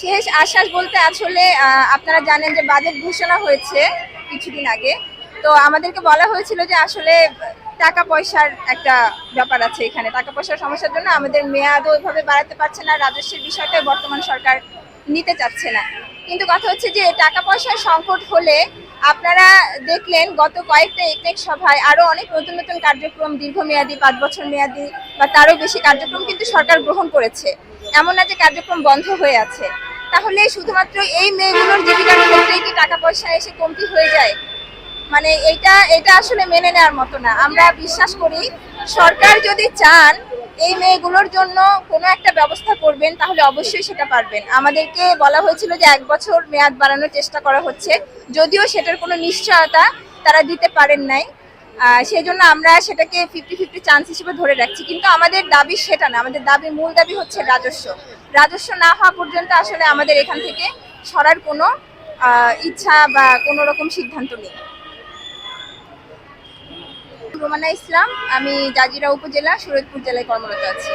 শেষ আশ্বাস বলতে আসলে আপনারা জানেন যে বাজেট ঘোষণা হয়েছে কিছুদিন আগে। তো আমাদেরকে বলা হয়েছিল যে আসলে টাকা পয়সার একটা ব্যাপার আছে, এখানে টাকা পয়সার সমস্যার জন্য আমাদের মেয়াদও ওইভাবে বাড়াতে পারছে না, রাজস্বের বিষয়টা বর্তমান সরকার নিতে চাচ্ছে না। কিন্তু কথা হচ্ছে যে টাকা পয়সার সংকট হলে আপনারা দেখলেন গত কয়েকটা একনেক সভায় আরো অনেক নতুন নতুন কার্যক্রম, দীর্ঘমেয়াদী 5 বছর মেয়াদী বা তারও বেশি কার্যক্রম কিন্তু সরকার গ্রহণ করেছে। এমন না যে কার্যক্রম বন্ধ হয়ে আছে। তাহলে শুধুমাত্র এই মেয়েগুলোর জীবিকার ক্ষেত্রে কি টাকা পয়সা এসে কমতি হয়ে যায়? মানে এটা এটা আসলে মেনে নেওয়ার মতো না। আমরা বিশ্বাস করি সরকার যদি চান এই মেয়েগুলোর জন্য কোনো একটা ব্যবস্থা করবেন, তাহলে অবশ্যই সেটা পারবেন। আমাদেরকে বলা হয়েছিল যে 1 বছর মেয়াদ বাড়ানোর চেষ্টা করা হচ্ছে, যদিও সেটার কোনো নিশ্চয়তা তারা দিতে পারেন নাই। সেই জন্য আমরা সেটাকে 50-50 চান্স হিসেবে ধরে রাখছি। কিন্তু আমাদের দাবি সেটা না, আমাদের দাবি, মূল দাবি হচ্ছে রাজস্ব। রাজস্ব না হওয়া পর্যন্ত আসলে আমাদের এখান থেকে সরার কোনো ইচ্ছা বা কোনো রকম সিদ্ধান্ত নেই। রোমানা ইসলাম, আমি জাজিরা উপজেলা, শরীয়তপুর জেলায় কর্মরত আছি।